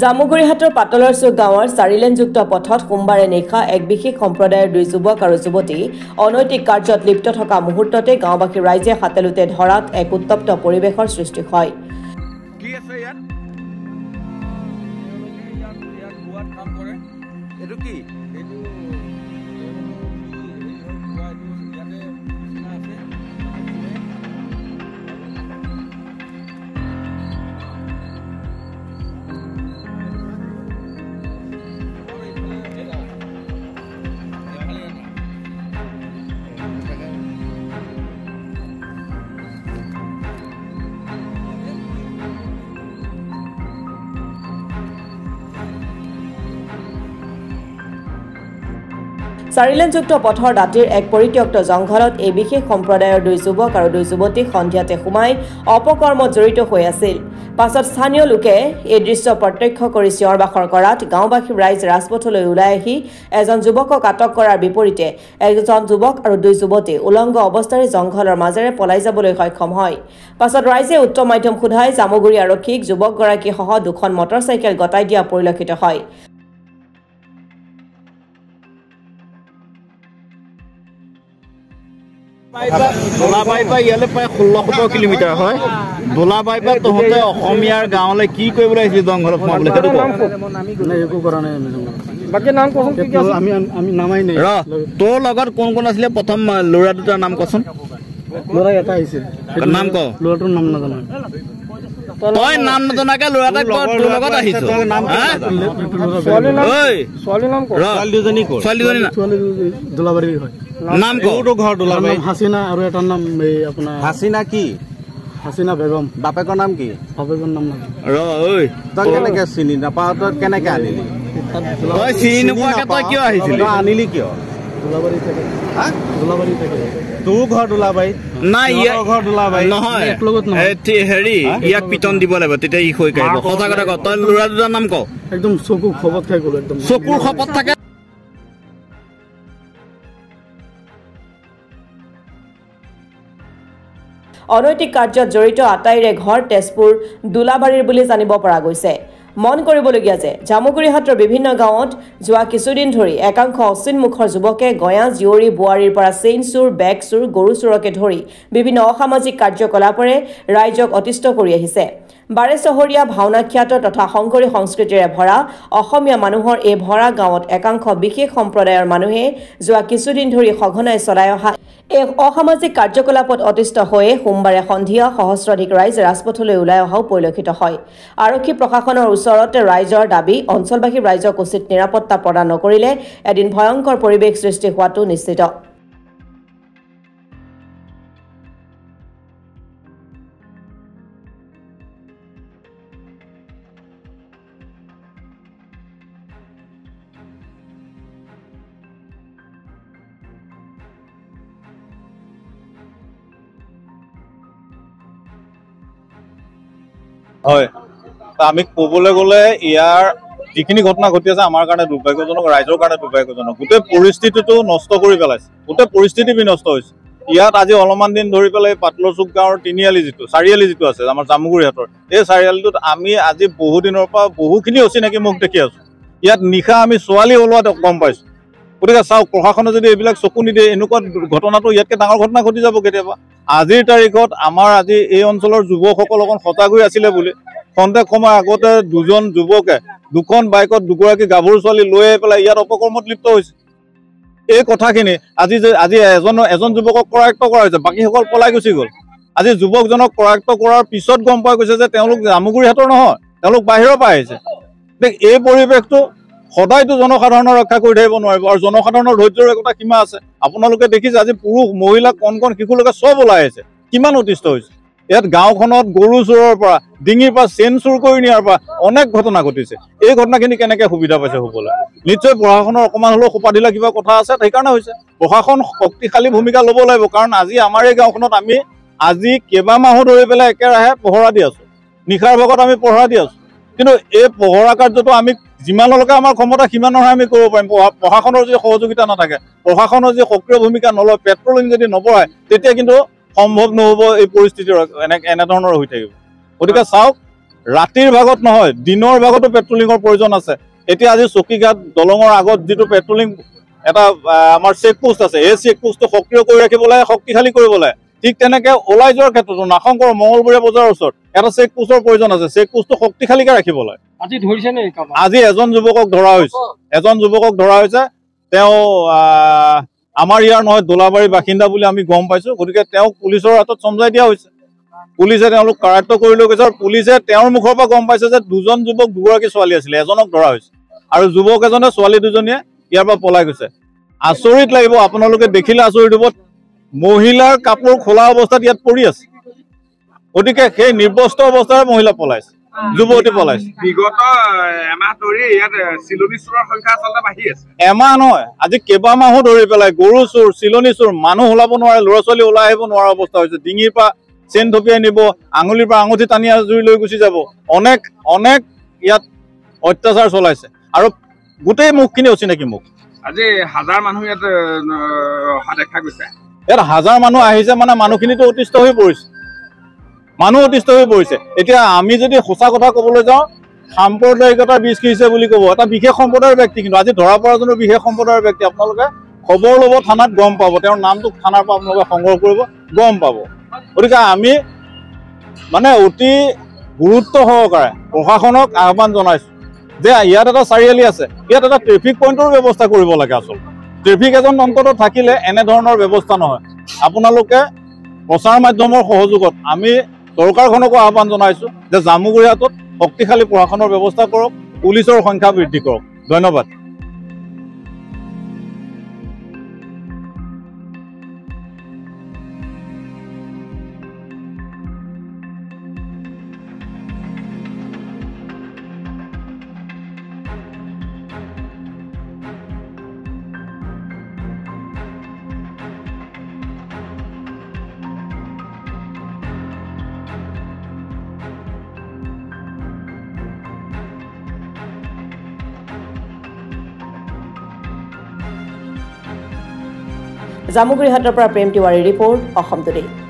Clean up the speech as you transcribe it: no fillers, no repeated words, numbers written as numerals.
জামুগুৰিহাটৰ পাতলৰ চুক গাঁৱৰ 4 লেনযুক্ত পথত সোমবাৰে নিশা এক বিশেষ সম্প্ৰদায়ৰ 2 যুৱক আৰু যুৱতী অনৈতিক কাৰ্যত লিপ্ত থকা মুহূৰ্ততে গাঁওবাসী ৰাইজে হাতেলুতে ধৰাত এক উত্তপ্ত পৰিৱেশৰ সৃষ্টি হয়। কি আছে ইয়াত? ইয়াত গুৱাত কাম কৰে। এটো কি? এটো চাৰিলেনযুক্ত পথৰ দাঁতিৰ এক পৰিত্যক্ত জংঘলত এই বিশেষ সম্প্ৰদায়ৰ 2 যুৱক আৰু 2 যুৱতী সন্ধিয়াতে সোমাই অপকৰ্মত জড়িত হৈ আছিল। পাছত স্থানীয় লোকে এই দৃশ্য প্ৰত্যক্ষ কৰি চিঞৰ-বাখৰ কৰাত গাঁওবাসী ৰাইজ ৰাজপথলৈ ওলাই আহি এজন যুৱকক আটক কৰাৰ বিপৰীতে এজন যুৱক আৰু 2 যুৱতী উলংগ অৱস্থাৰে জংঘলৰ মাজেৰে পলাই যাবলৈ সক্ষম হয়। পাছত ৰাইজে উত্তম মাধ্যম সোধাই জামুগুৰি আৰক্ষীক যুৱকগৰাকীসহ 2খন মটৰচাইকেল গতাই দিয়া পৰিলক্ষিত হয়। দোলাবাৰীৰ পৰা ইয়ালৈ প্ৰায় 16-17 কিলোমিটাৰ হয়। দোলাবাৰীৰ পৰা তহঁতে অসমীয়াৰ গাঁৱলৈ কি কৰিবলৈ আহিছিল জংঘলত সোমাবলৈ? একো কৰা নাই। বাকী নাম কচোন? আমি নামাই নাই। তোৰ লগত কোন কোন আছিলে? প্ৰথম ল'ৰা দুটাৰ নাম কচোন। ল'ৰা এটা আহিছিল। নাম ক? ল'ৰাটোৰ নাম নাজানো। তই নাম নজনাকে ল'ৰা এটাক তোৰ লগত আহিছ? দোলাবাৰীৰ হয়। নাম কত? ঘৰ দোলাবাৰী। হাসিনা আৰু এটাৰ নাম আপোনাৰ হাসিনা কি? হাসিনা বেগম। বাপেকৰ নাম কি? বাপেকৰ নাম নাই। ঐ তই কেনেকে চিনি নাপাৱ? তই কেনেকে আনিলি? তই চিনি নোপোৱাকে তই কিয় আহিছিলি? তই আনিলি কিয়? দোলাবাৰী থাকে। হা? দোলাবাৰী থাকে। তোৰ ঘৰ দোলাবাৰী? নাই, ইয়াৰ ঘৰ দোলাবাৰী নহয়। হেৰি ইয়াক পিটন দিব লাগিব, তেতিয়া ই হৈ কাঢ়িব। সঁচা কথা ক। তই ল'ৰা দুটাৰ নাম ক। একদম চকু খপত খাই গ'ল। একদম চকুৰ খপত থাকে। অনৈতিক কাৰ্যত জড়িত আটাইৰে ঘৰ তেজপুৰ দোলাবাৰীৰ বুলি জানিব পৰা গৈছে। মন কৰিবলগীয়া যে জামুগুৰিহাটৰ বিভিন্ন গাঁৱত যোৱা কিছুদিন ধৰি একাংশ অচিন মুখৰ যুৱকে গঞা জীয়ৰী বোৱাৰীৰ পৰা চেইন চুৰ, বেগ চুৰ, গৰু চুৰকে ধৰি বিভিন্ন অসামাজিক কাৰ্যকলাপৰে ৰাইজক অতিষ্ঠ কৰি আহিছে। বাৰে চহৰীয়া ভাওনাখ্যাত তথা শংকৰী সংস্কৃতিৰে ভৰা অসমীয়া মানুহৰ এই ভৰা গাঁৱত একাংশ বিশেষ সম্প্ৰদায়ৰ মানুহে যোৱা কিছুদিন ধৰি সঘনাই চলাই অহা এই অসামাজিক কাৰ্যকলাপত অতিষ্ঠ হৈয়ে সোমবাৰে সন্ধিয়া সহস্ৰাধিক ৰাইজ ৰাজপথলৈ ওলাই অহাও পৰিলক্ষিত হয়। আৰক্ষী প্ৰশাসনৰ ওচৰত ৰাইজৰ দাবী, অঞ্চলবাসী ৰাইজক উচিত নিৰাপত্তা প্ৰদান নকৰিলে এদিন ভয়ংকৰ পৰিৱেশ সৃষ্টি হোৱাটো নিশ্চিত। হয়, আমি ক'বলৈ গ'লে ইয়াৰ যিখিনি ঘটনা ঘটি আছে আমাৰ কাৰণে দুৰ্ভাগ্যজনক, ৰাইজৰ কাৰণে দুৰ্ভাগ্যজনক। গোটেই পৰিস্থিতিটো নষ্ট কৰি পেলাইছে, গোটেই পৰিস্থিতি বিনষ্ট হৈছে। ইয়াত আজি অলপমান দিন ধৰি পেলাই পাতলৰ চুক গাঁৱৰ চাৰিআলি যিটো আছে আমাৰ জামুগুৰিহাটৰ, এই চাৰিআলিটোত আমি আজি বহুদিনৰ পৰা বহুখিনি অচিনাকি মুখ দেখি আছো। ইয়াত নিশা আমি ছোৱালী ওলোৱাত গম পাইছো। গতিকে চাওক, প্ৰশাসনে যদি এইবিলাক চকু নিদিয়ে এনেকুৱা ঘটনাটো ইয়াতকৈ ডাঙৰ ঘটনা ঘটি যাব কেতিয়াবা। আজিৰ তাৰিখত আমাৰ আজি এই অঞ্চলৰ যুৱকসকল অকণ সজাগ হৈ আছিলে বুলি খন্তেক সময় আগতে 2জন যুৱকে 2খন বাইকত 2গৰাকী গাভৰু ছোৱালী লৈ আহি পেলাই ইয়াত অপকৰ্মত লিপ্ত হৈছে। এই কথাখিনি আজি এজন যুৱকক কৰায়ত্ব কৰা হৈছে, বাকীসকল পলাই গুচি গ'ল। আজি যুৱকজনক কৰায়ত্ব কৰাৰ পিছত গম পোৱা গৈছে যে তেওঁলোক জামুগুৰিহাটৰ নহয়, তেওঁলোক বাহিৰৰ পৰা আহিছে। এই পৰিৱেশটো সদায়তো জনসাধাৰণৰ ৰক্ষা কৰি থাকিব নোৱাৰিব, আৰু জনসাধাৰণৰ ধৈৰ্যৰ একোটা সীমা আছে। আপোনালোকে দেখিছে আজি পুৰুষ, মহিলা, কণ শিশুলৈকে চব ওলাই আহিছে, কিমান অতিষ্ঠ হৈছে। ইয়াত গাঁওখনত গৰু চোৰৰ পৰা, ডিঙিৰ পৰা চেইন চুৰ কৰি নিয়াৰ পৰা অনেক ঘটনা ঘটিছে। এই ঘটনাখিনি কেনেকৈ সুবিধা পাইছে হ'বলৈ? নিশ্চয় প্ৰশাসনৰ অকণমান হ'লেও সোপা দিলা কিবা কথা আছে, সেইকাৰণে হৈছে। প্ৰশাসন শক্তিশালী ভূমিকা ল'ব লাগিব, কাৰণ আজি আমাৰ এই গাঁওখনত আমি আজি কেইবামাহো ধৰি পেলাই একেৰাহে পহৰা দি আছোঁ, নিশাৰ ভাগত আমি পহৰা দি আছোঁ। কিন্তু এই পহৰা কাৰ্যটো আমি যিমানলৈকে আমাৰ ক্ষমতা সিমানৰহে আমি কৰিব পাৰিম। প্ৰশাসনৰ যদি সহযোগিতা নাথাকে, প্ৰশাসনৰ যদি সক্ৰিয় ভূমিকা নলয়, পেট্ৰলিং যদি নবঢ়ায়, তেতিয়া কিন্তু সম্ভৱ নহ'ব এই পৰিস্থিতি এনেধৰণৰ হৈ থাকিব। গতিকে চাওক, ৰাতিৰ ভাগত নহয় দিনৰ ভাগতো পেট্ৰলিঙৰ প্ৰয়োজন আছে এতিয়া আজি চকীঘাট দলঙৰ আগত যিটো পেট্ৰলিং এটা আমাৰ চেক পোষ্ট আছে এই চেক পোষ্টটো সক্ৰিয় কৰি ৰাখিবলৈ শক্তিশালী কৰিবলৈ ঠিক তেনেকে ওলাই যোৱাৰ ক্ষেত্ৰতো নাশংকৰ মঙ্গলবৰীয়া বজাৰৰ ওচৰত এটা চেক পোষ্টৰ প্ৰয়োজন আছে চেক পোষ্টটো শক্তিশালীকে ৰাখিবলৈ আজি এজন যুৱকক ধৰা হৈছে তেওঁ আমাৰ ইয়াৰ নহয় দোলাবাৰীৰ বাসিন্দা বুলি আমি গম পাইছো গতিকে তেওঁক পুলিচৰ হাতত চমজাই দিয়া হৈছে পুলিচে তেওঁলোক কাৰায়ত্ব কৰি লৈ গৈছে আৰু পুলিচে তেওঁৰ মুখৰ পৰা গম পাইছে যে দুজন যুৱক দুগৰাকী ছোৱালী আছিলে এজনক ধৰা হৈছে আৰু যুৱক এজনে ছোৱালী দুজনীয়ে ইয়াৰ পৰা পলাই গৈছে আচৰিত লাগিব আপোনালোকে দেখিলে আচৰিত হ'ব মহিলাৰ কাপোৰ খোলা অৱস্থাত ইয়াত পৰি আছে গতিকে সেই নিৰ্বস্ত্ৰ অৱস্থাৰে মহিলা পলাইছে যুৱতী পলাইছে বিগত এমাহ ধৰি ইয়াত চিলনী চোৰৰ সংখ্যা আচলতে বাঢ়ি আছে এমাহ নহয় আজি কেইবামাহো ধৰি পেলাই গৰু চোৰ চিলনী চোৰ মানুহ ওলাব নোৱাৰে ল'ৰা ছোৱালী ওলাই আহিব নোৱাৰা অৱস্থা হৈছে ডিঙিৰ পৰা চেন থপিয়াই নিব আঙুলিৰ পৰা আঙুঠি টানি জুই লৈ গুচি যাব অনেক ইয়াত অত্যাচাৰ চলাইছে আৰু গোটেই মুখখিনি অচিনাকি মুখ আজি হাজাৰ মানুহ ইয়াত দেখা গৈছে ইয়াত হাজাৰ মানুহ আহিছে মানে মানুহখিনিতো অতিষ্ঠ হৈ পৰিছে এতিয়া আমি যদি সঁচা কথা ক'বলৈ যাওঁ সাম্প্ৰদায়িকতাৰ বীজ সিঁচিছে বুলি ক'ব এটা বিশেষ সম্প্ৰদায়ৰ ব্যক্তি কিন্তু আজি ধৰা পৰা জনৰ বিশেষ সম্প্ৰদায়ৰ ব্যক্তি আপোনালোকে খবৰ ল'ব থানাত গম পাব তেওঁৰ নামটো থানাৰ পৰা আপোনালোকে সংগ্ৰহ কৰিব গম পাব গতিকে আমি মানে অতি গুৰুত্ব সহকাৰে প্ৰশাসনক আহ্বান জনাইছো যে ইয়াত এটা চাৰিআলি আছে ইয়াত এটা ট্ৰেফিক পইণ্টৰ ব্যৱস্থা কৰিব লাগে আচলতে ট্ৰেফিক এজন অন্ততঃ থাকিলে এনেধৰণৰ ব্যৱস্থা নহয় আপোনালোকে প্ৰচাৰ মাধ্যমৰ সহযোগত আমি চৰকাৰখনকো আহ্বান জনাইছো যে জামুগুৰিহাটত শক্তিশালী প্ৰশাসনৰ ব্যৱস্থা কৰক পুলিচৰ সংখ্যা বৃদ্ধি কৰক ধন্যবাদ জামুগুৰিহাটৰ পৰা প্ৰেম তিৱাৰীৰ ৰিপৰ্ট অসম টুডে।